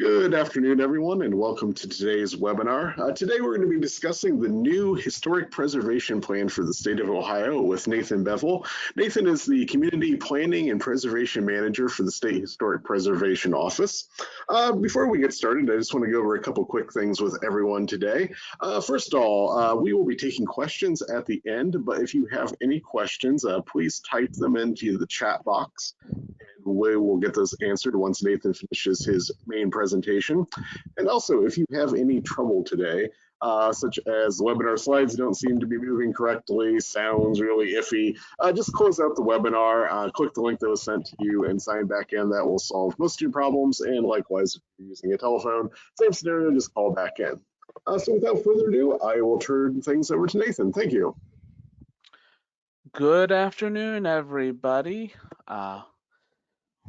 Good afternoon, everyone, and welcome to today's webinar. Today, we're going to be discussing the new Historic Preservation Plan for the state of Ohio with Nathan Bevel. Nathan is the Community Planning and Preservation Manager for the State Historic Preservation Office. Before we get started, I just want to go over a couple quick things with everyone today. First of all, we will be taking questions at the end, but if you have any questions, please type them into the chat box. We will get those answered once Nathan finishes his main presentation. And also, if you have any trouble today, such as the webinar slides don't seem to be moving correctly, sounds really iffy, just close out the webinar, click the link that was sent to you, and sign back in. That will solve most of your problems. And likewise, if you're using a telephone, same scenario, just call back in. So without further ado, I will turn things over to Nathan. Thank you. Good afternoon, everybody.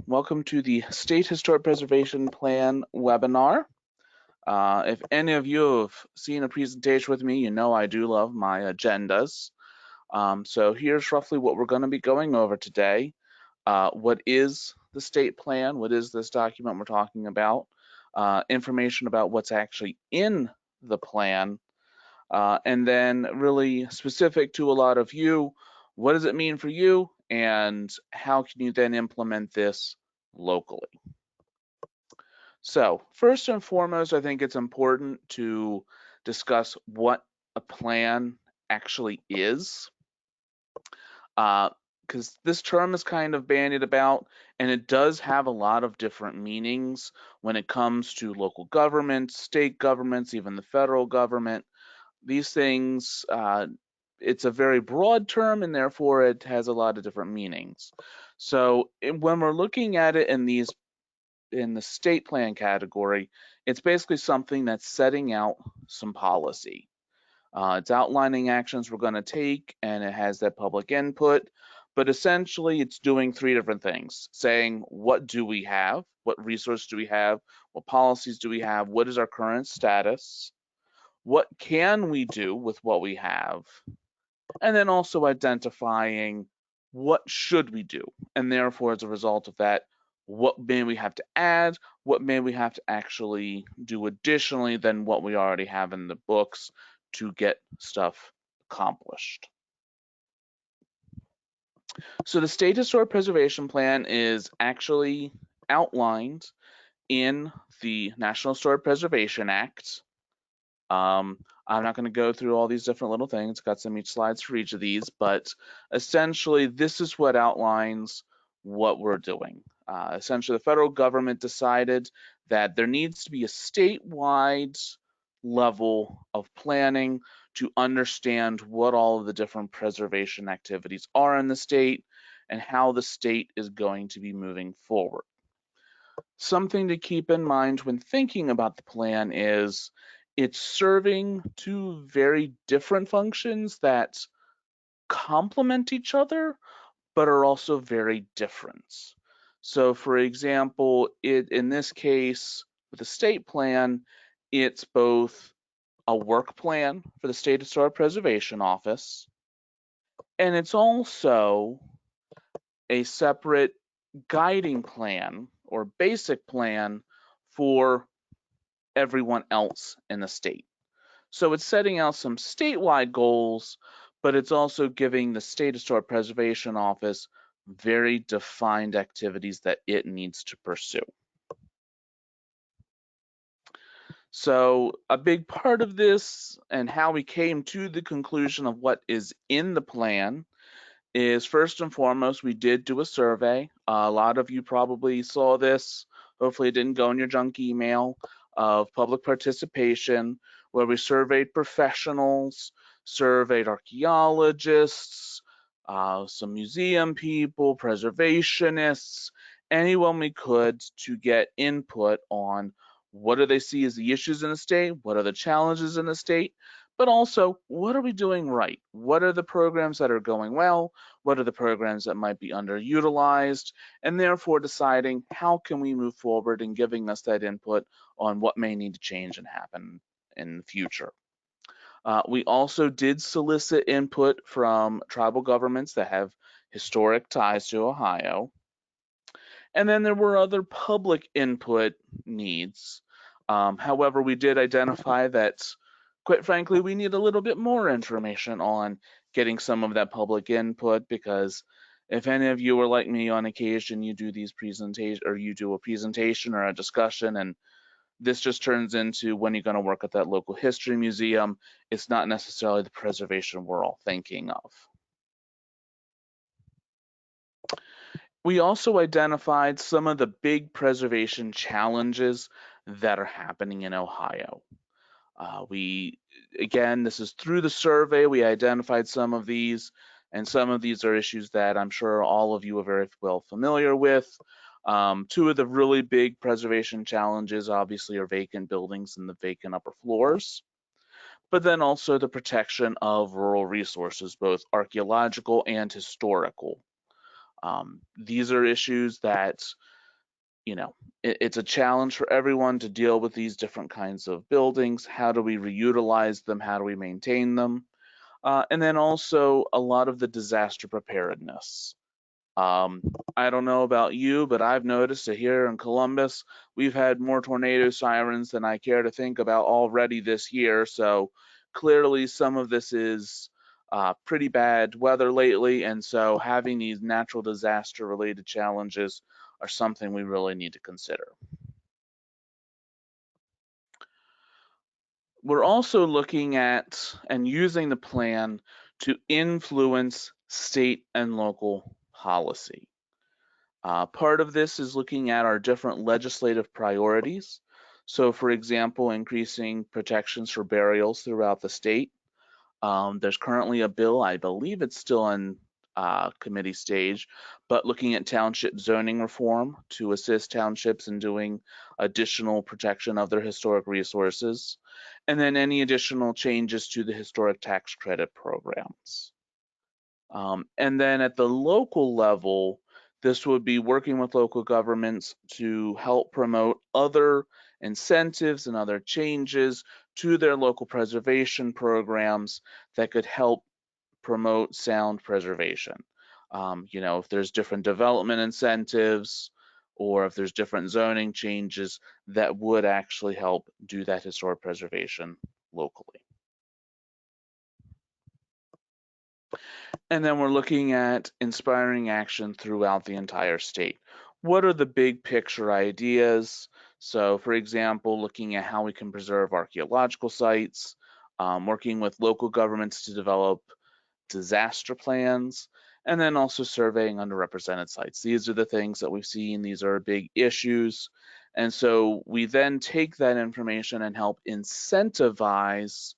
Welcome to the State Historic Preservation Plan webinar. If any of you have seen a presentation with me, you know I do love my agendas. So here's roughly what we're going to be going over today. What is the state plan? What is this document we're talking about? Information about what's actually in the plan. And then really specific to a lot of you, what does it mean for you? And how can you then implement this locally? So first and foremost, I think it's important to discuss what a plan actually is, because this term is kind of bandied about, and it does have a lot of different meanings when it comes to local governments, state governments, even the federal government. These things, it's a very broad term, and therefore it has a lot of different meanings. So when we're looking at it in the state plan category, it's basically something that's setting out some policy. It's outlining actions we're going to take, and it has that public input. But essentially, it's doing three different things: saying, what do we have? What resources do we have? What policies do we have? What is our current status? What can we do with what we have? And then also identifying what should we do, and therefore as a result of that, what may we have to add, what may we have to actually do additionally than what we already have in the books to get stuff accomplished. So the State Historic Preservation Plan is actually outlined in the National Historic Preservation Act. I'm not going to go through all these different little things, got some slides for each of these, but essentially this is what outlines what we're doing. Essentially, the federal government decided that there needs to be a statewide level of planning to understand what all of the different preservation activities are in the state and how the state is going to be moving forward. Something to keep in mind when thinking about the plan is it's serving two very different functions that complement each other, but are also very different. So for example, in this case, with the state plan, it's both a work plan for the State Historic Preservation Office, and it's also a separate guiding plan or basic plan for everyone else in the state. So it's setting out some statewide goals, but it's also giving the State Historic Preservation Office very defined activities that it needs to pursue. So a big part of this and how we came to the conclusion of what is in the plan is, first and foremost, we did do a survey. A lot of you probably saw this. Hopefully it didn't go in your junk email, of public participation, where we surveyed professionals, surveyed archaeologists, some museum people, preservationists, anyone we could, to get input on what do they see as the issues in the state, what are the challenges in the state, but also what are we doing right? What are the programs that are going well? What are the programs that might be underutilized? And therefore deciding how can we move forward and giving us that input on what may need to change and happen in the future. We also did solicit input from tribal governments that have historic ties to Ohio. And then there were other public input needs. However, we did identify that, quite frankly, we need a little bit more information on getting some of that public input, because if any of you are like me, on occasion you do these presentations, or you do a presentation or a discussion, and this just turns into, when you're going to work at that local history museum, it's not necessarily the preservation we're all thinking of. We also identified some of the big preservation challenges that are happening in Ohio. Again, this is through the survey, we identified some of these, and some of these are issues that I'm sure all of you are very well familiar with. Two of the really big preservation challenges obviously are vacant buildings and the vacant upper floors, but then also the protection of rural resources, both archaeological and historical. These are issues that, it's a challenge for everyone to deal with these different kinds of buildings. How do we reutilize them? How do we maintain them? And then also a lot of the disaster preparedness. I don't know about you, but I've noticed that here in Columbus, we've had more tornado sirens than I care to think about already this year. So clearly some of this is pretty bad weather lately. And so having these natural disaster related challenges are something we really need to consider. We're also looking at and using the plan to influence state and local policy. Part of this is looking at our different legislative priorities. So, for example, increasing protections for burials throughout the state. There's currently a bill, I believe it's still in committee stage, but looking at township zoning reform to assist townships in doing additional protection of their historic resources, and then any additional changes to the historic tax credit programs. And then at the local level, this would be working with local governments to help promote other incentives and other changes to their local preservation programs that could help promote sound preservation. If there's different development incentives, or if there's different zoning changes that would actually help do that historic preservation locally. And then we're looking at inspiring action throughout the entire state. What are the big picture ideas? So, for example, looking at how we can preserve archaeological sites, working with local governments to develop disaster plans, and then also surveying underrepresented sites. These are the things that we've seen. These are big issues. And so we then take that information and help incentivize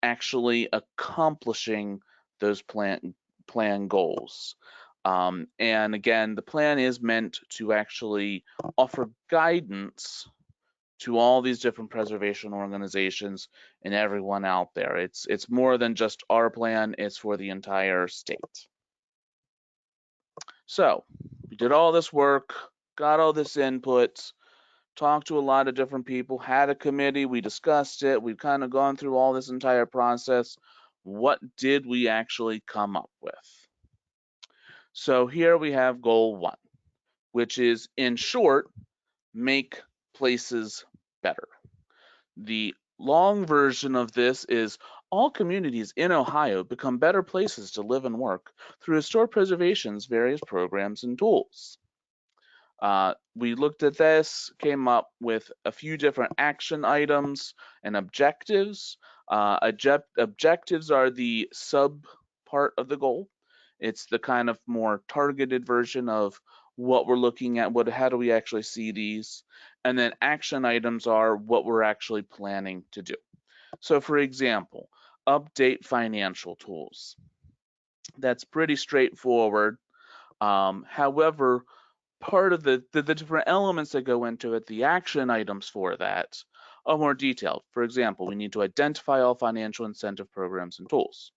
actually accomplishing those plan goals. And again, the plan is meant to actually offer guidance to all these different preservation organizations and everyone out there. It's more than just our plan, it's for the entire state. So we did all this work, got all this input, talked to a lot of different people, had a committee, we discussed it, we've kind of gone through all this entire process. What did we actually come up with? So here we have goal 1, which is, in short, make places better. The long version of this is all communities in Ohio become better places to live and work through historic preservation's various programs and tools. We looked at this, came up with a few different action items and objectives. Objectives are the sub part of the goal. It's the kind of more targeted version of what we're looking at, how do we actually see these? And then action items are what we're actually planning to do. So for example, update financial tools. That's pretty straightforward. However, part of the different elements that go into it, the action items for that, are more detailed. For example, we need to identify all financial incentive programs and tools.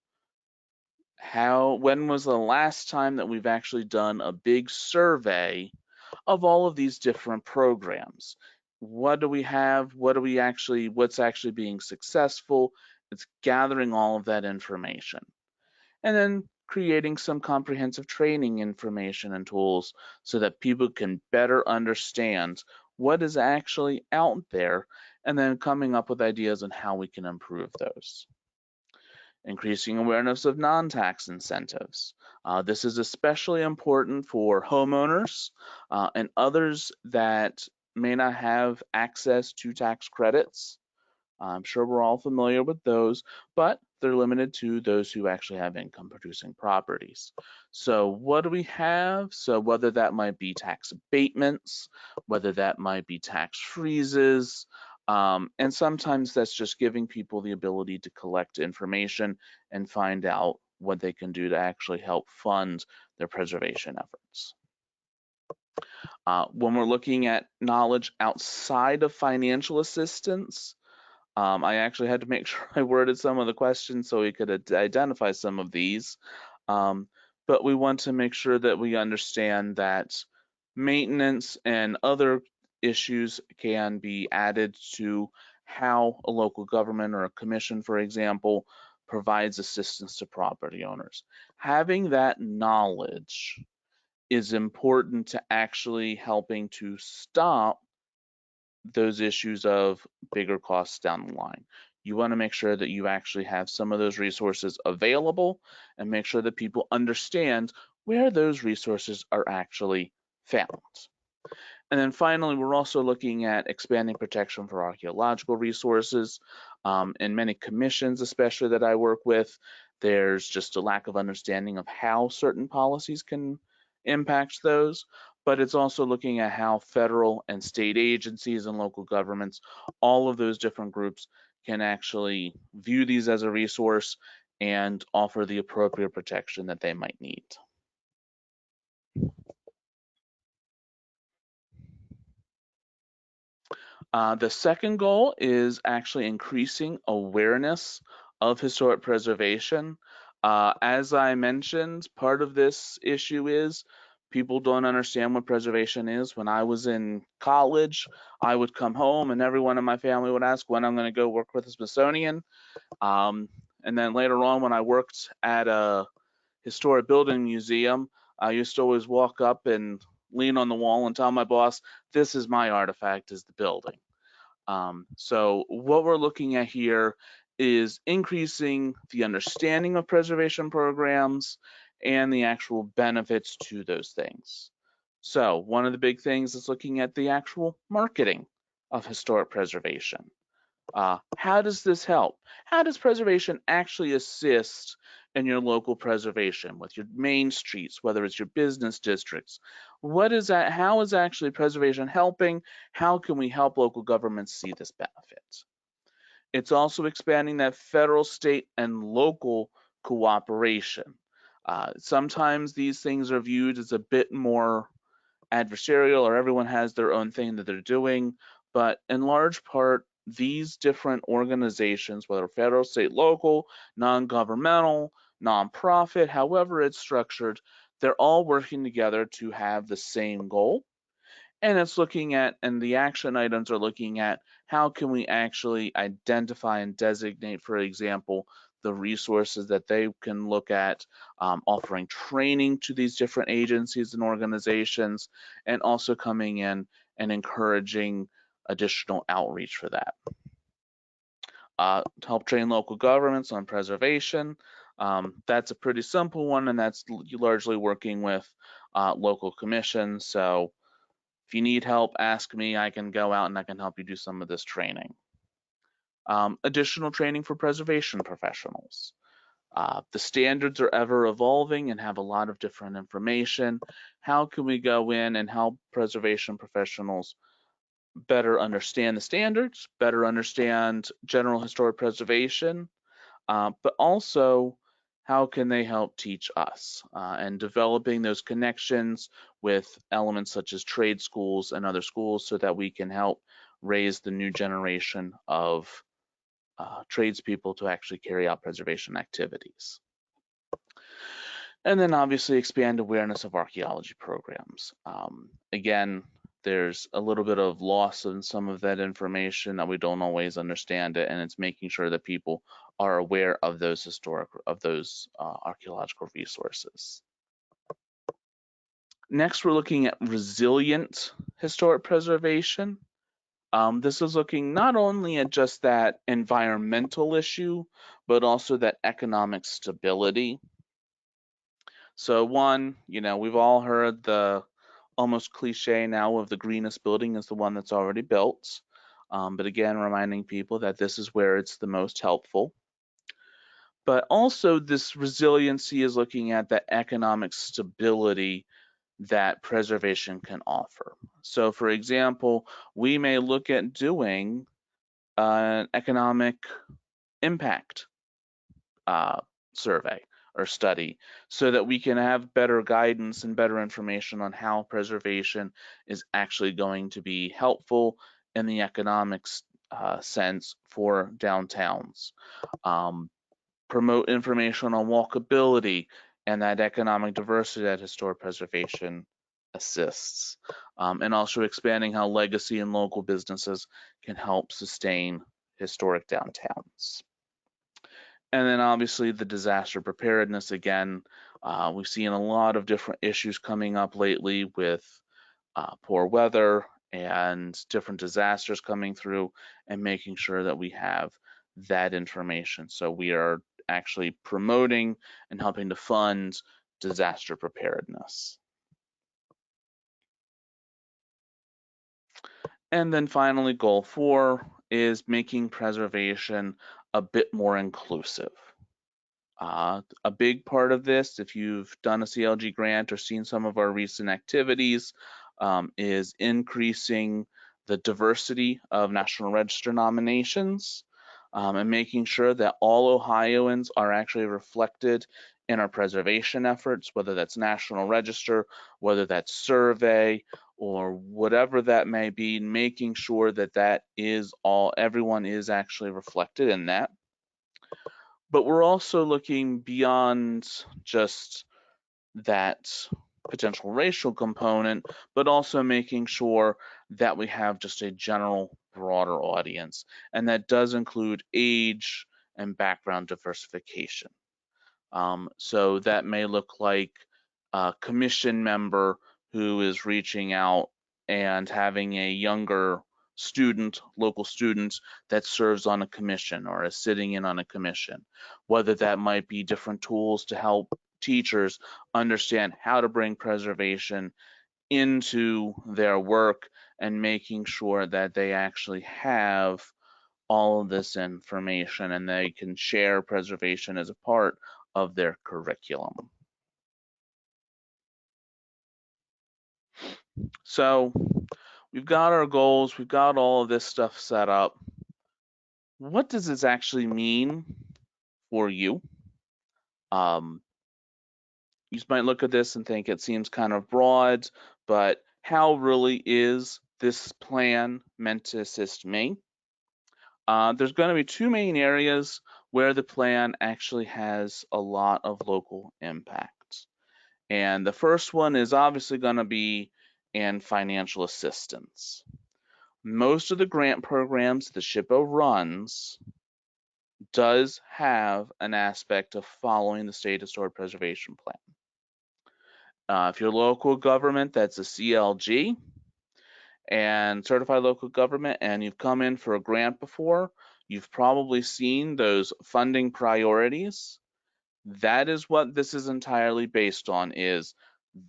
When was the last time that we've actually done a big survey of all of these different programs? What do we have? What's actually being successful? It's gathering all of that information. And then creating some comprehensive training information and tools so that people can better understand what is actually out there, and then coming up with ideas on how we can improve those. Increasing awareness of non-tax incentives. This is especially important for homeowners and others that may not have access to tax credits. I'm sure we're all familiar with those, but they're limited to those who actually have income producing properties. So what do we have? So whether that might be tax abatements, whether that might be tax freezes, and sometimes that's just giving people the ability to collect information and find out what they can do to actually help fund their preservation efforts. When we're looking at knowledge outside of financial assistance, I actually had to make sure I worded some of the questions so we could identify some of these. But we want to make sure that we understand that maintenance and other issues can be added to how a local government or a commission, for example, provides assistance to property owners. Having that knowledge is important to actually helping to stop those issues of bigger costs down the line. You want to make sure that you actually have some of those resources available and make sure that people understand where those resources are actually found. And then finally, we're also looking at expanding protection for archaeological resources. In many commissions, especially that I work with, there's just a lack of understanding of how certain policies can impact those, but it's also looking at how federal and state agencies and local governments, all of those different groups, can actually view these as a resource and offer the appropriate protection that they might need. The second goal is actually increasing awareness of historic preservation. As I mentioned, part of this issue is people don't understand what preservation is. When I was in college, I would come home and everyone in my family would ask when I'm going to go work with the Smithsonian. And then later on, when I worked at a historic building museum, I used to always walk up and lean on the wall and tell my boss, this is my artifact, is the building. So what we're looking at here is increasing the understanding of preservation programs and the actual benefits to those things. So one of the big things is looking at the actual marketing of historic preservation. How does this help? How does preservation actually assist in your local preservation with your main streets, whether it's your business districts? What is that? How is actually preservation helping? How can we help local governments see this benefit? It's also expanding that federal, state, and local cooperation. Sometimes these things are viewed as a bit more adversarial, or everyone has their own thing that they're doing, but in large part, these different organizations, whether federal, state, local, non-governmental, nonprofit, however it's structured, they're all working together to have the same goal. And it's looking at, and the action items are looking at, how can we actually identify and designate, for example, the resources that they can look at, offering training to these different agencies and organizations, and also coming in and encouraging additional outreach for that. To help train local governments on preservation, that's a pretty simple one, and that's largely working with local commissions. So if you need help, ask me. I can go out and I can help you do some of this training. Additional training for preservation professionals. The standards are ever evolving and have a lot of different information. How can we go in and help preservation professionals better understand the standards, better understand general historic preservation, but also how can they help teach us, and developing those connections with elements such as trade schools and other schools so that we can help raise the new generation of tradespeople to actually carry out preservation activities. And then obviously expand awareness of archaeology programs. Again, there's a little bit of loss in some of that information that we don't always understand it, and it's making sure that people are aware of those archaeological resources. Next, we're looking at resilient historic preservation. This is looking not only at just that environmental issue, but also that economic stability. So one, we've all heard the almost cliche now of the greenest building is the one that's already built. But again, reminding people that this is where it's the most helpful. But also this resiliency is looking at the economic stability that preservation can offer. So for example, we may look at doing an economic impact survey or study so that we can have better guidance and better information on how preservation is actually going to be helpful in the economics sense for downtowns. Promote information on walkability and that economic diversity that historic preservation assists, and also expanding how legacy and local businesses can help sustain historic downtowns. And then obviously the disaster preparedness again. We've seen a lot of different issues coming up lately with poor weather and different disasters coming through, and making sure that we have that information. So we are actually promoting and helping to fund disaster preparedness. And then finally, goal 4 is making preservation a bit more inclusive. A big part of this, if you've done a CLG grant or seen some of our recent activities, is increasing the diversity of National Register nominations, and making sure that all Ohioans are actually reflected in our preservation efforts, whether that's National Register, whether that's survey, or whatever that may be, making sure that everyone is actually reflected in that. But we're also looking beyond just that potential racial component, but also making sure that we have just a general broader audience, and that does include age and background diversification. So that may look like a commission member who is reaching out and having a younger local student that serves on a commission or is sitting in on a commission, whether that might be different tools to help teachers understand how to bring preservation into their work, and making sure that they actually have all of this information and they can share preservation as a part of their curriculum. So we've got our goals, we've got all of this stuff set up. What does this actually mean for you? You might look at this and think it seems kind of broad, but how really is this plan meant to assist me? There's going to be two main areas where the plan actually has a lot of local impact. And the first one is obviously going to be in financial assistance. Most of the grant programs the SHPO runs does have an aspect of following the State Historic Preservation Plan. If you're local government, that's a CLG, and certified local government, and you've come in for a grant before, you've probably seen those funding priorities. That is what this is entirely based on, is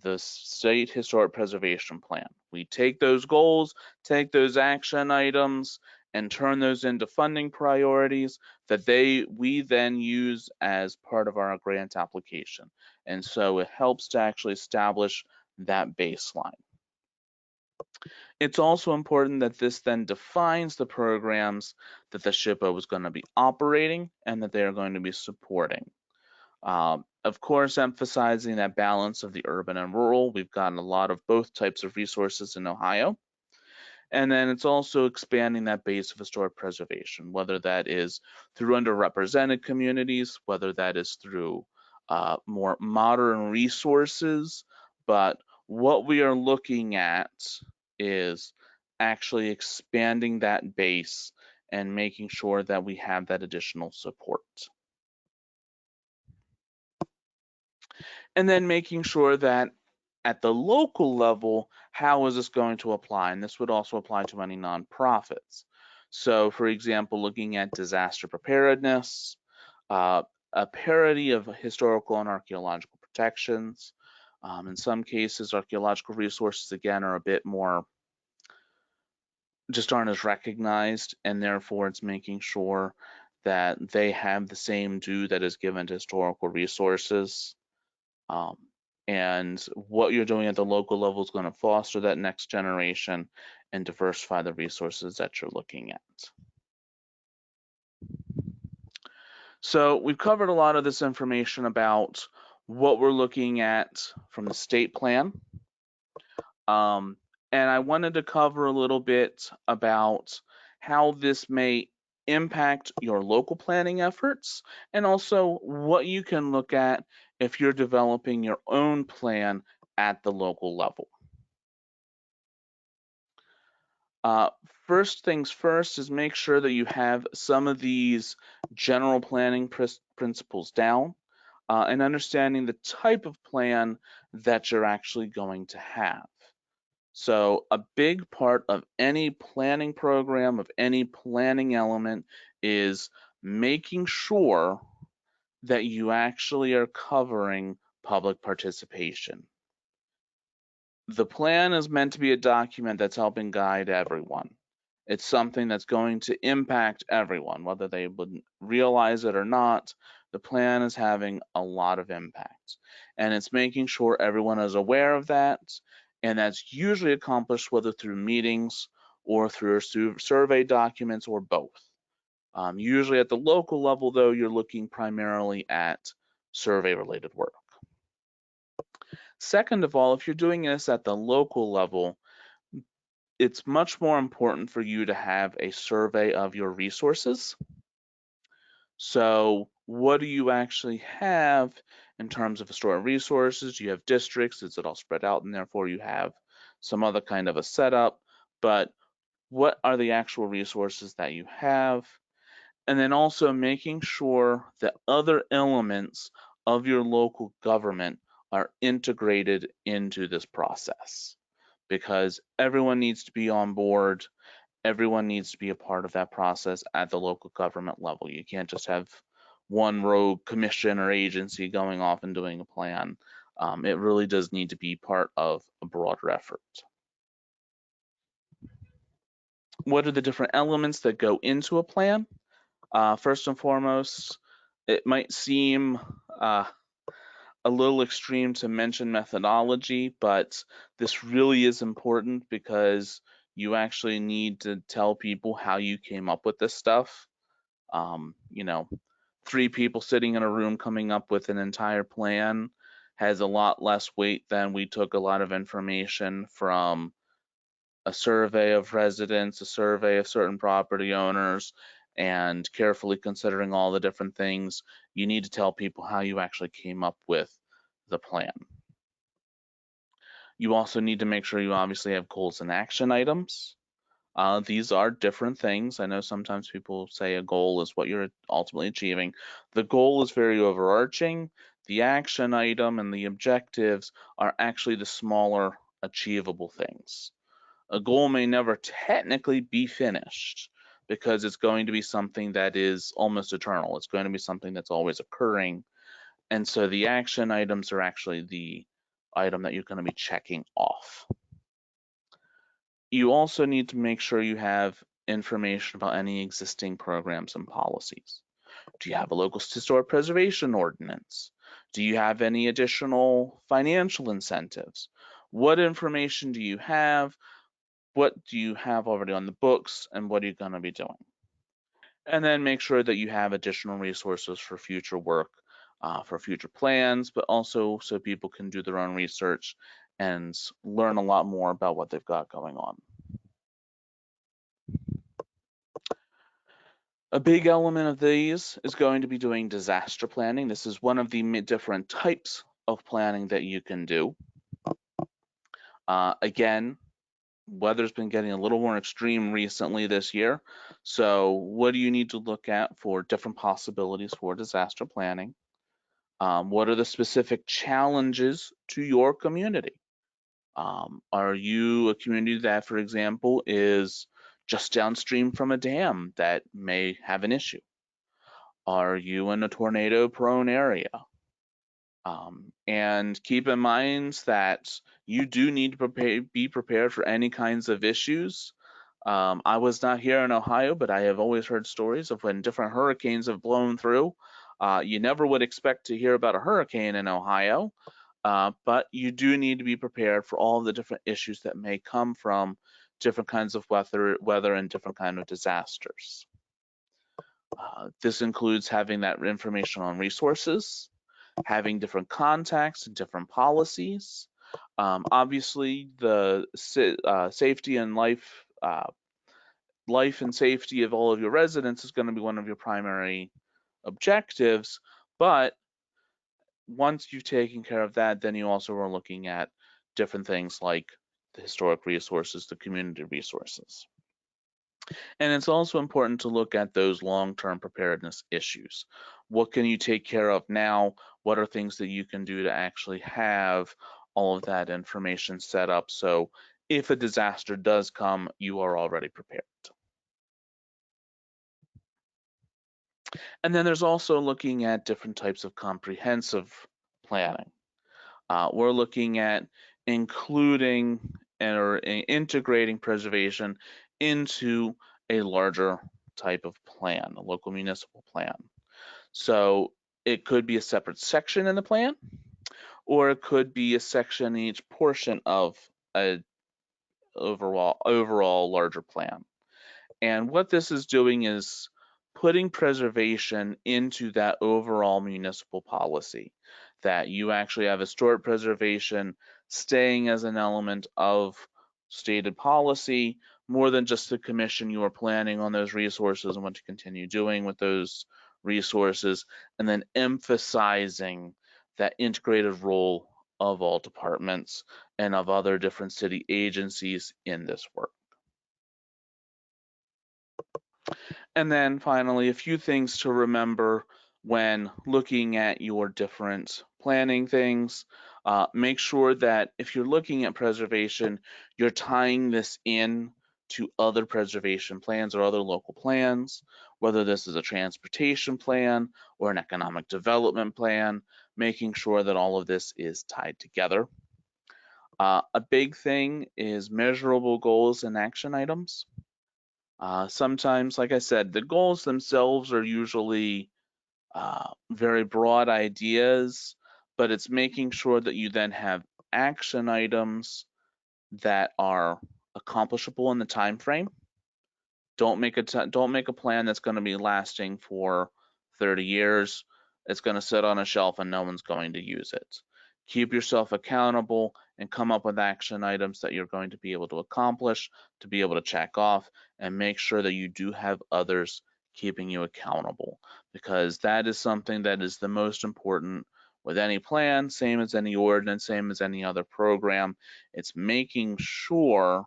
the State Historic Preservation Plan. We take those goals, take those action items, and turn those into funding priorities that we then use as part of our grant application. And so it helps to actually establish that baseline. It's also important that this then defines the programs that the SHPO is going to be operating and that they are going to be supporting. Of course, emphasizing that balance of the urban and rural. We've gotten a lot of both types of resources in Ohio. And then it's also expanding that base of historic preservation, whether that is through underrepresented communities, whether that is through more modern resources. But what we are looking at is actually expanding that base and making sure that we have that additional support. And then making sure that at the local level, how is this going to apply? And this would also apply to any nonprofits. So for example, looking at disaster preparedness, a parity of historical and archaeological protections. In some cases, archaeological resources, again, are a bit more, just aren't as recognized, and therefore it's making sure that they have the same due that is given to historical resources. And what you're doing at the local level is going to foster that next generation and diversify the resources that you're looking at. So we've covered a lot of this information about what we're looking at from the state plan. And I wanted to cover a little bit about how this may impact your local planning efforts, and also what you can look at if you're developing your own plan at the local level. First things first is make sure that you have some of these general planning principles down, and understanding the type of plan that you're actually going to have. So a big part of any planning program, of any planning element, is making sure that you actually are covering public participation. The plan is meant to be a document that's helping guide everyone. It's something that's going to impact everyone, whether they would realize it or not. The plan is having a lot of impact, and it's making sure everyone is aware of that. And that's usually accomplished whether through meetings or through survey documents or both. Usually at the local level, though, you're looking primarily at survey-related work. Second of all, if you're doing this at the local level, it's much more important for you to have a survey of your resources. So what do you actually have in terms of historic resources? You have districts, is it all spread out, and therefore you have some other kind of a setup, but what are the actual resources that you have? And then also making sure that other elements of your local government are integrated into this process, because everyone needs to be on board. Everyone needs to be a part of that process at the local government level. You can't just have one rogue commission or agency going off and doing a plan. It really does need to be part of a broader effort. What are the different elements that go into a plan? First and foremost, it might seem a little extreme to mention methodology, but this really is important because you actually need to tell people how you came up with this stuff. You know, 3 people sitting in a room coming up with an entire plan has a lot less weight than we took a lot of information from a survey of residents, a survey of certain property owners, and carefully considering all the different things. You need to tell people how you actually came up with the plan. You also need to make sure you obviously have goals and action items. These are different things. I know sometimes people say a goal is what you're ultimately achieving. The goal is very overarching. The action item and the objectives are actually the smaller achievable things. A goal may never technically be finished because it's going to be something that is almost eternal. It's going to be something that's always occurring. And so the action items are actually the item that you're going to be checking off. You also need to make sure you have information about any existing programs and policies. Do you have a local historic preservation ordinance? Do you have any additional financial incentives? What information do you have? What do you have already on the books, and what are you going to be doing? And then make sure that you have additional resources for future work, for future plans, but also so people can do their own research and learn a lot more about what they've got going on. A big element of these is going to be doing disaster planning. This is one of the different types of planning that you can do. Again, weather's been getting a little more extreme recently this year. So what do you need to look at for different possibilities for disaster planning? What are the specific challenges to your community? Are you a community that, for example, is just downstream from a dam that may have an issue? Are you in a tornado-prone area? And keep in mind that you do need to be prepared for any kinds of issues. I was not here in Ohio, but I have always heard stories of when different hurricanes have blown through. You never would expect to hear about a hurricane in Ohio, but you do need to be prepared for all the different issues that may come from different kinds of weather and different kind of disasters. This includes having that information on resources, having different contacts and different policies. Obviously, the safety and life and safety of all of your residents is going to be one of your primary objectives. But once you've taken care of that, then you also are looking at different things like the historic resources, the community resources. And it's also important to look at those long-term preparedness issues. What can you take care of now? What are things that you can do to actually have all of that information set up so if a disaster does come, you are already prepared? And then there's also looking at different types of comprehensive planning. We're looking at including or integrating preservation into a larger type of plan, a local municipal plan. So it could be a separate section in the plan, or it could be a section in each portion of a overall larger plan. And what this is doing is putting preservation into that overall municipal policy, that you actually have historic preservation staying as an element of stated policy more than just the commission. You are planning on those resources and what to continue doing with those resources, and then emphasizing that integrated role of all departments and of other different city agencies in this work. And then finally, a few things to remember when looking at your different planning things. Make sure that if you're looking at preservation, you're tying this in to other preservation plans or other local plans, whether this is a transportation plan or an economic development plan, making sure that all of this is tied together. A big thing is measurable goals and action items. Sometimes, like I said, the goals themselves are usually very broad ideas, but it's making sure that you then have action items that are accomplishable in the time frame. Don't make a plan that's going to be lasting for 30 years. It's going to sit on a shelf and no one's going to use it. Keep yourself accountable and come up with action items that you're going to be able to accomplish, to be able to check off, and make sure that you do have others keeping you accountable, because that is something that is the most important with any plan, same as any ordinance, same as any other program. It's making sure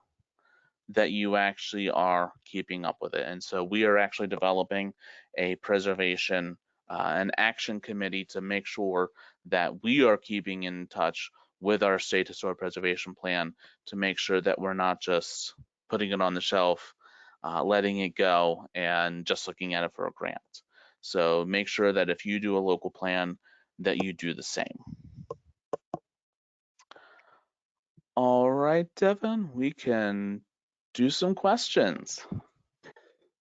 that you actually are keeping up with it. And so we are actually developing a preservation an action committee to make sure that we are keeping in touch with our state historic preservation plan to make sure that we're not just putting it on the shelf, letting it go, and just looking at it for a grant. So make sure that if you do a local plan, that you do the same. All right, Devin, we can do some questions.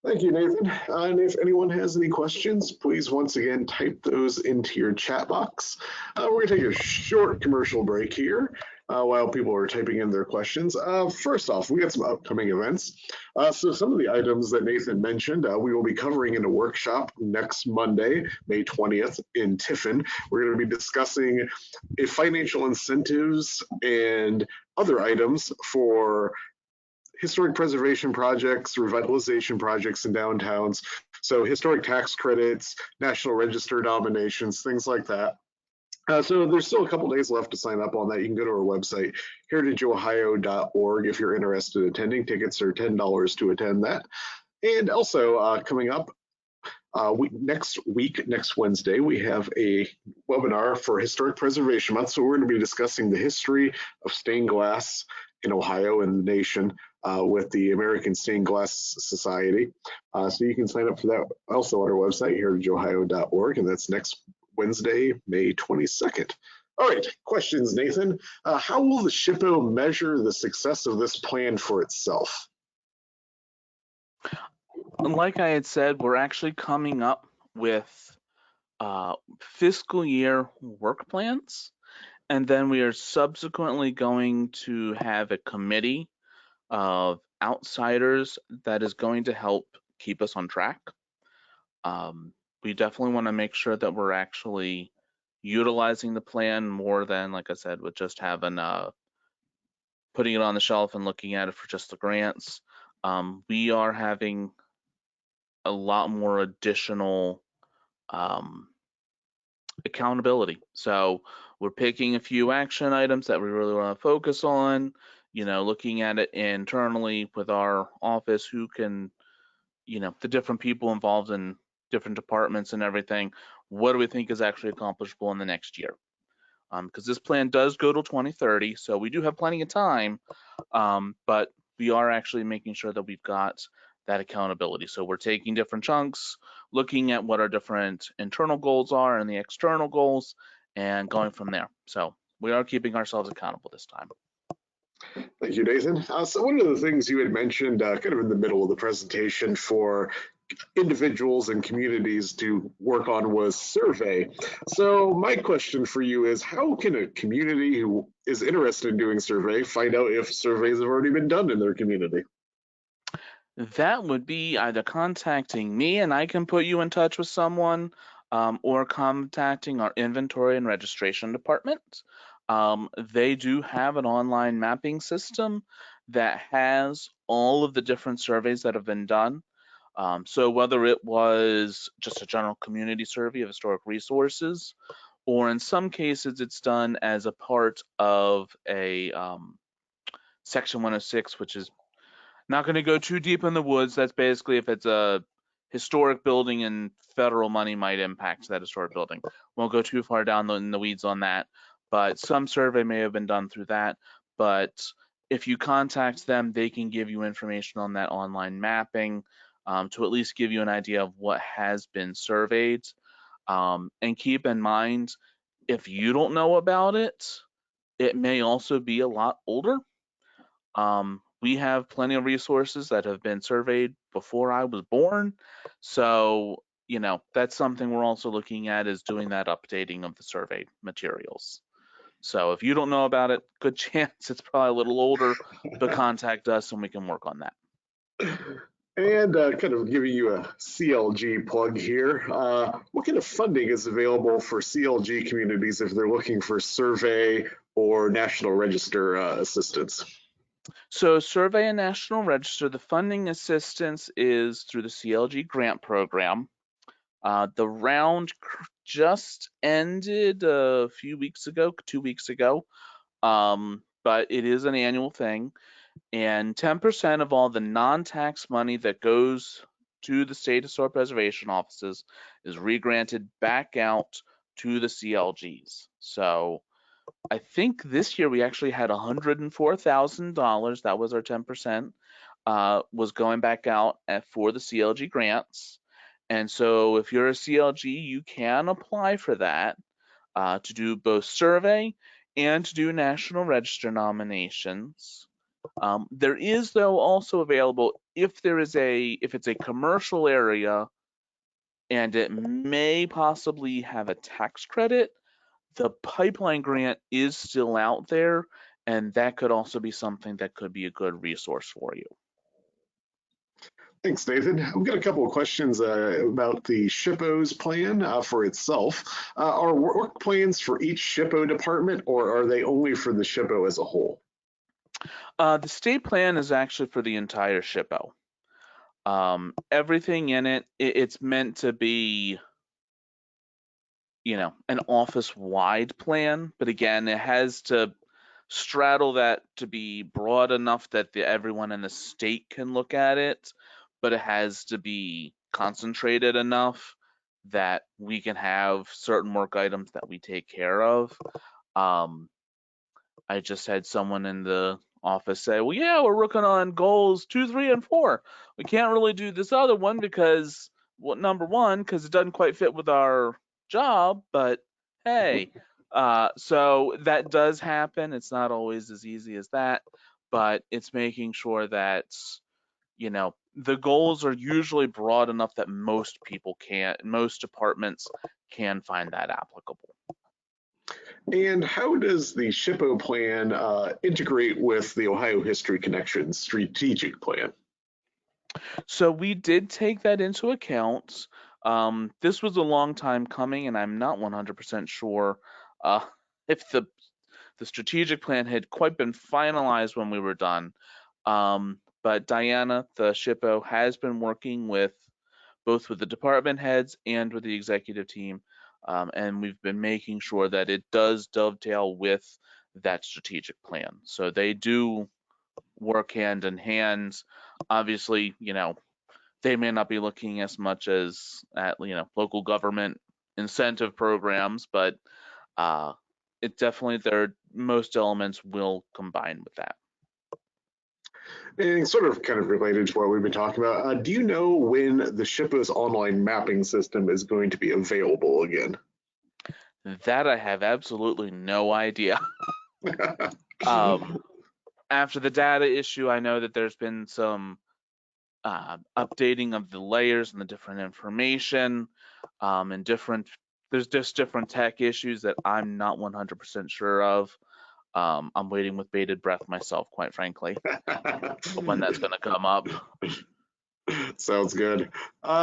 Thank you, Nathan. And if anyone has any questions, please once again type those into your chat box. We're going to take a short commercial break here while people are typing in their questions. First off, we got some upcoming events. So some of the items that Nathan mentioned, we will be covering in a workshop next Monday, May 20th in Tiffin. We're going to be discussing financial incentives and other items for historic preservation projects, revitalization projects in downtowns. So historic tax credits, National Register nominations, things like that. So there's still a couple days left to sign up on that. You can go to our website, heritageohio.org, if you're interested in attending. Tickets are $10 to attend that. And also coming up, next week, next Wednesday, we have a webinar for Historic Preservation Month. So we're going to be discussing the history of stained glass in Ohio and the nation with the American Stained Glass Society. So you can sign up for that also on our website, heritageohio.org, and that's next Wednesday, May 22nd. All right, questions, Nathan. How will the SHPO measure the success of this plan for itself? Like I had said, we're actually coming up with fiscal year work plans, and then we are subsequently going to have a committee of outsiders that is going to help keep us on track. We definitely want to make sure that we're actually utilizing the plan more than, like I said, with just having putting it on the shelf and looking at it for just the grants. We are having a lot more additional accountability. So we're picking a few action items that we really want to focus on, looking at it internally with our office, who can, the different people involved in different departments and everything. What do we think is actually accomplishable in the next year? Because this plan does go till 2030, so we do have plenty of time, but we are actually making sure that we've got that accountability. So we're taking different chunks, looking at what our different internal goals are and the external goals, and going from there. So we are keeping ourselves accountable this time. Thank you, Nathan. So one of the things you had mentioned kind of in the middle of the presentation for individuals and communities to work on was survey. So my question for you is, how can a community who is interested in doing survey find out if surveys have already been done in their community? That would be either contacting me and I can put you in touch with someone, or contacting our inventory and registration department. They do have an online mapping system that has all of the different surveys that have been done. So whether it was just a general community survey of historic resources, or in some cases it's done as a part of a Section 106, which is not going to go too deep in the woods. That's basically if it's a historic building and federal money might impact that historic building. Won't go too far down in the weeds on that, but some survey may have been done through that. But if you contact them, they can give you information on that online mapping, to at least give you an idea of what has been surveyed. And keep in mind, if you don't know about it, it may also be a lot older. We have plenty of resources that have been surveyed before I was born. So, that's something we're also looking at, is doing that updating of the surveyed materials. So if you don't know about it, good chance it's probably a little older, but contact us and we can work on that. And kind of giving you a CLG plug here, what kind of funding is available for CLG communities if they're looking for survey or National Register assistance? So Survey and National Register, the funding assistance is through the CLG grant program. The round just ended a few weeks ago, 2 weeks ago, but it is an annual thing. And 10% of all the non-tax money that goes to the state historic preservation offices is regranted back out to the CLGs. So I think this year we actually had $104,000. That was our 10%, was going back out for the CLG grants. And so if you're a CLG, you can apply for that, to do both survey and to do National Register nominations. There is, though, also available if it's a commercial area and it may possibly have a tax credit, the pipeline grant is still out there, and that could also be something that could be a good resource for you. Thanks, Nathan. I've got a couple of questions about the SHPO's plan for itself. Are work plans for each SHPO department, or are they only for the SHPO as a whole? The state plan is actually for the entire SHPO. Everything in it's meant to be an office-wide plan, but again, it has to straddle that to be broad enough that everyone in the state can look at it, but it has to be concentrated enough that we can have certain work items that we take care of. Um, I just had someone in the office say, well, yeah, we're working on goals 2, 3, and 4. We can't really do this other one because, well, number one, because it doesn't quite fit with our job, but hey, so that does happen. It's not always as easy as that, but it's making sure that, the goals are usually broad enough that most departments can find that applicable. And how does the SHPO plan integrate with the Ohio History Connection strategic plan? So we did take that into account. This was a long time coming, and I'm not 100% sure uh, if the strategic plan had quite been finalized when we were done. But Diana, the SHPO, has been working with both with the department heads and with the executive team, and we've been making sure that it does dovetail with that strategic plan. So they do work hand in hand. Obviously, they may not be looking as much as at local government incentive programs, but uh, it definitely most elements will combine with that. And sort of kind of related to what we've been talking about, do you know when the SHPO's online mapping system is going to be available again? That I have absolutely no idea. um, After the data issue, I know that there's been some updating of the layers and the different information, and there's just different tech issues that I'm not 100% sure of. I'm waiting with bated breath myself, quite frankly, when that's going to come up. Sounds good.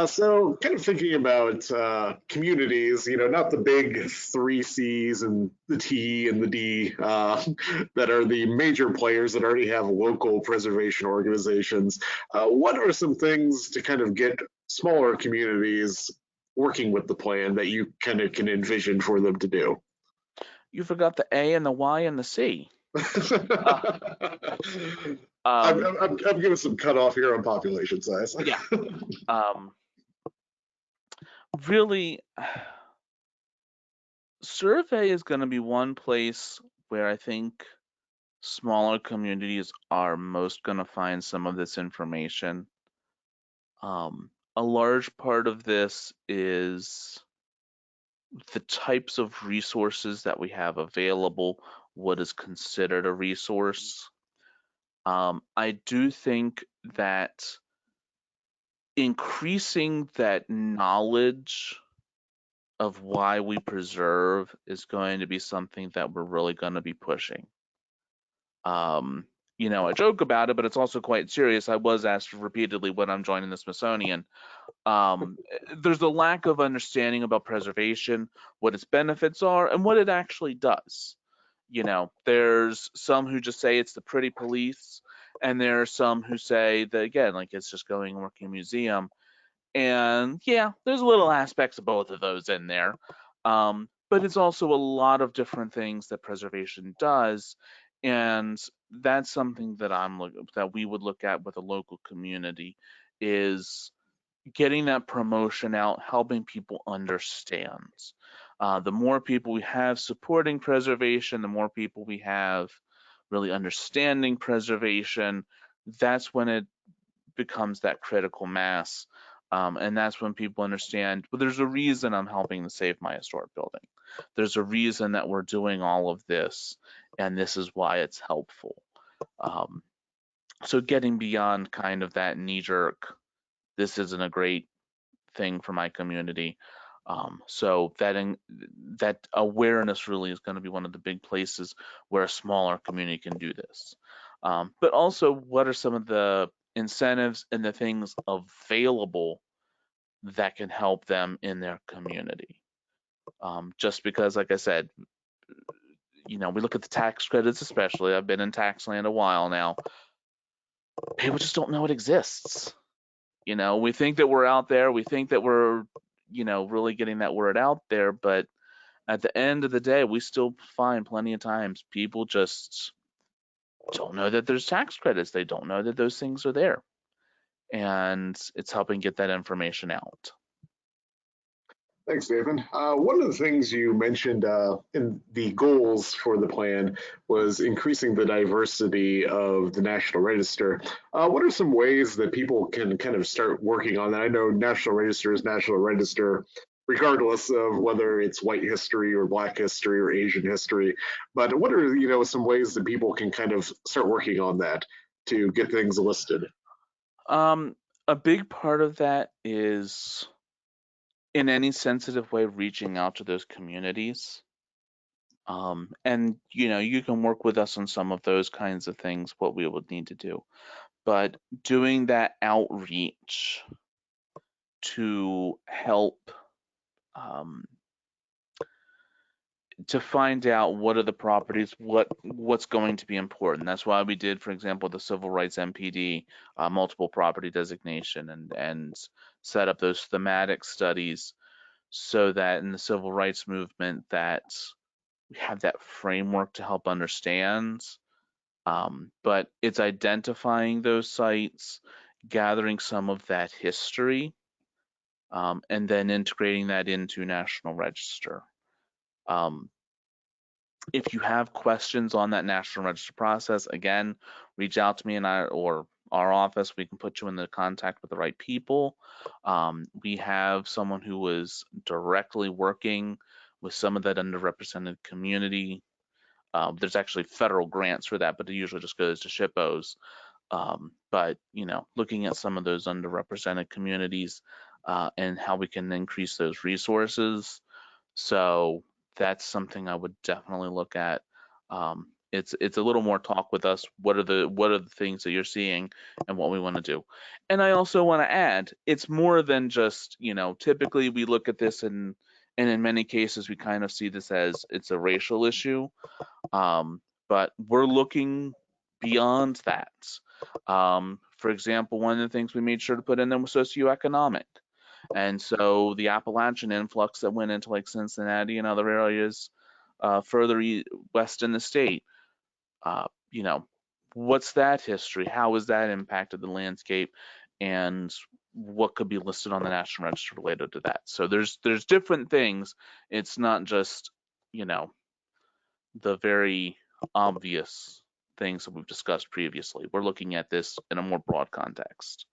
So, kind of thinking about communities, not the big three C's and the T and the D that are the major players that already have local preservation organizations. What are some things to kind of get smaller communities working with the plan that you kind of can envision for them to do? You forgot the A and the Y and the C. Uh, I'm, um, I'm, I'm giving some cutoff here on population size. yeah. Um, Really, survey is going to be one place where I think smaller communities are most going to find some of this information. A large part of this is the types of resources that we have available, what is considered a resource. I do think that increasing that knowledge of why we preserve is going to be something that we're really going to be pushing. Um, I joke about it, but it's also quite serious. I was asked repeatedly when I'm joining the Smithsonian. There's a lack of understanding about preservation, what its benefits are, and what it actually does. There's some who just say it's the pretty police, and there are some who say that again, like it's just going and working a museum. And yeah, there's little aspects of both of those in there. But it's also a lot of different things that preservation does. And that's something that we would look at with a local community is getting that promotion out, helping people understand. The more people we have supporting preservation, the more people we have really understanding preservation, that's when it becomes that critical mass. And that's when people understand, well, there's a reason I'm helping to save my historic building. There's a reason that we're doing all of this, and this is why it's helpful. Um, so getting beyond kind of that knee-jerk, this isn't a great thing for my community. So that awareness really is going to be one of the big places where a smaller community can do this. But also, what are some of the incentives and the things available that can help them in their community? Just because, like I said, we look at the tax credits, especially. I've been in tax land a while now. People just don't know it exists. We think that we're out there. We think that we're, really getting that word out there, but at the end of the day, we still find plenty of times people just don't know that there's tax credits. They don't know that those things are there. And it's helping get that information out. Thanks, Nathan. One of the things you mentioned in the goals for the plan was increasing the diversity of the National Register. What are some ways that people can kind of start working on that? I know National Register is National Register, regardless of whether it's white history or black history or Asian history. But what are, some ways that people can kind of start working on that to get things listed? Um, a big part of that is, in any sensitive way, reaching out to those communities. And you can work with us on some of those kinds of things, what we would need to do. But doing that outreach to help um, to find out what are the properties, what's going to be important. That's why we did, for example, the Civil Rights MPD, multiple property designation, and set up those thematic studies so that in the civil rights movement that we have that framework to help understand. But it's identifying those sites, gathering some of that history, and then integrating that into National Register. Um, if you have questions on that National Register process, again, reach out to me and or our office. We can put you in the contact with the right people. We have someone who was directly working with some of that underrepresented community. There's actually federal grants for that, but it usually just goes to SHPOs. But looking at some of those underrepresented communities and how we can increase those resources. So that's something I would definitely look at. It's a little more talk with us. What are the things that you're seeing and what we want to do? And I also want to add, it's more than just, typically we look at this and in many cases we kind of see this as it's a racial issue. But we're looking beyond that. For example, one of the things we made sure to put in there was socioeconomic. And so the Appalachian influx that went into like Cincinnati and other areas further west in the state, uh, you know, what's that history? How has that impacted the landscape? And what could be listed on the National Register related to that? So there's different things. It's not just, you know, the very obvious things that we've discussed previously. We're looking at this in a more broad context.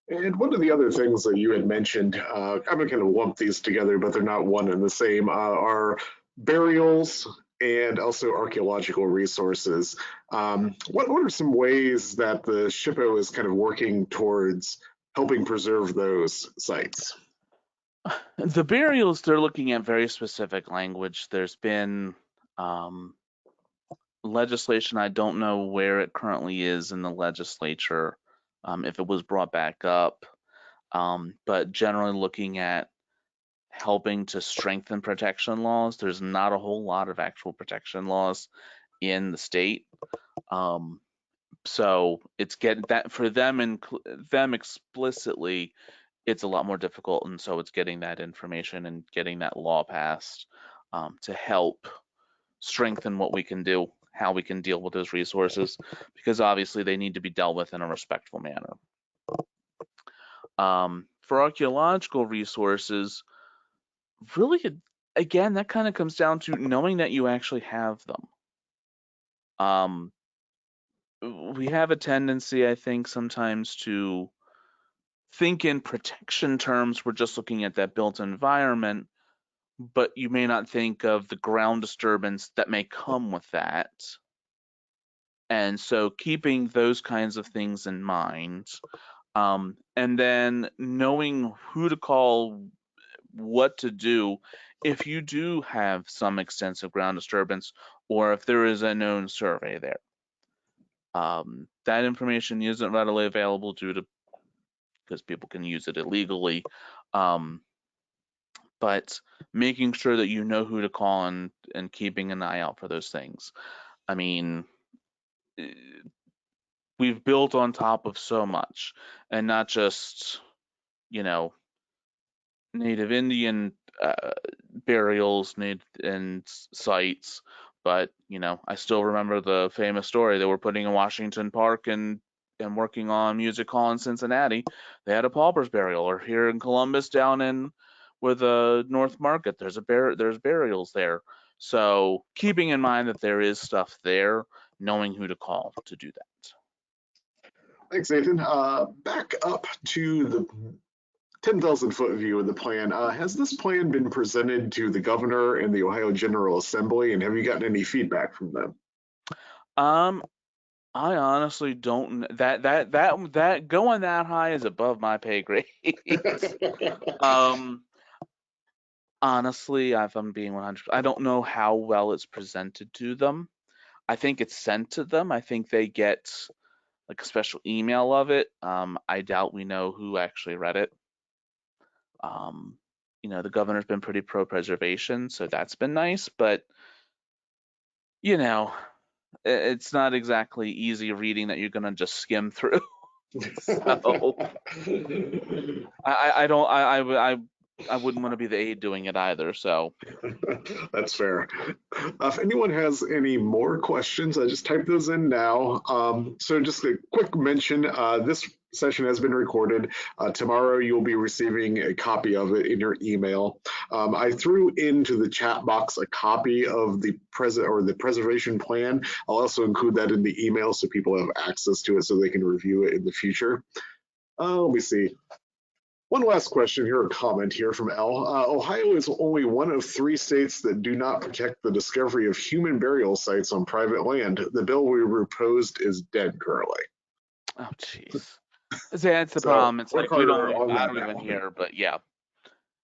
And one of the other things that you had mentioned, I'm going to kind of lump these together, but they're not one and the same, are burials and also archaeological resources. What are some ways that the SHPO is kind of working towards helping preserve those sites? The burials, they're looking at very specific language. There's been um, legislation, I don't know where it currently is in the legislature, if it was brought back up, but generally looking at helping to strengthen protection laws. There's not a whole lot of actual protection laws in the state. Um, so it's getting that for them and them explicitly, it's a lot more difficult, and so it's getting that information and getting that law passed to help strengthen what we can do, how we can deal with those resources, because obviously they need to be dealt with in a respectful manner. For archaeological resources, really, again, that kind of comes down to knowing that you actually have them. Um, we have a tendency, I think, sometimes to think in protection terms. We're just looking at that built environment, but you may not think of the ground disturbance that may come with that. And so keeping those kinds of things in mind, and then knowing who to call, what to do if you do have some extensive ground disturbance or if there is a known survey there. That information isn't readily available due to because people can use it illegally. But making sure that you know who to call and keeping an eye out for those things. I mean, we've built on top of so much, and not just, you know, Native Indian burials and sites. But I still remember the famous story they were putting in Washington Park and working on Music Hall in Cincinnati. They had a pauper's burial, or here in Columbus, down in where the North Market, there's burials there. So keeping in mind that there is stuff there, knowing who to call to do that. Thanks, Nathan. Back up to the 10,000-foot view of the plan. Has this plan been presented to the governor and the Ohio General Assembly, and have you gotten any feedback from them? I honestly don't. That going that high is above my pay grade. um, Honestly, if I'm being 100, I don't know how well it's presented to them. I think it's sent to them. I think they get like a special email of it. I doubt we know who actually read it. The governor's been pretty pro-preservation, so that's been nice, but it's not exactly easy reading that you're gonna just skim through. So I don't I wouldn't want to be the aide doing it either. So That's fair. If anyone has any more questions, just type those in now. So just a quick mention, this session has been recorded. Tomorrow you'll be receiving a copy of it in your email. I threw into the chat box a copy of the preservation plan. I'll also include that in the email so people have access to it so they can review it in the future. Let me see. One last question here, a comment here from L. Ohio is only one of 3 states that do not protect the discovery of human burial sites on private land. The bill we proposed is dead currently. Oh, jeez. That's the problem. It's like I don't even hear, but yeah,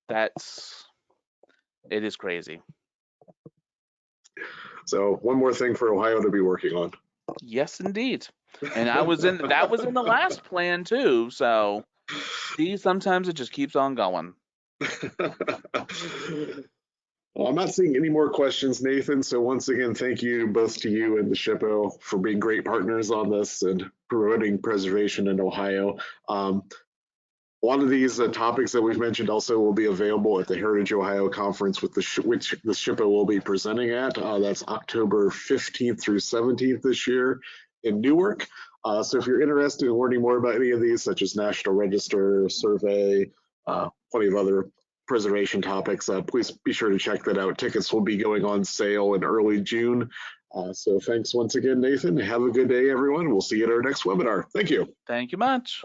it is crazy. So one more thing for Ohio to be working on. Yes, indeed. And that was in the last plan too. So see, sometimes it just keeps on going. Well, I'm not seeing any more questions, Nathan. So once again, thank you both to you and the SHPO for being great partners on this and promoting preservation in Ohio. A lot of these topics that we've mentioned also will be available at the Heritage Ohio Conference, which the SHPO will be presenting at. That's October 15th through 17th this year in Newark. So if you're interested in learning more about any of these, such as National Register, survey, plenty of other preservation topics, please be sure to check that out. Tickets will be going on sale in early June. So thanks once again, Nathan. Have a good day, everyone. We'll see you at our next webinar. Thank you. Thank you much.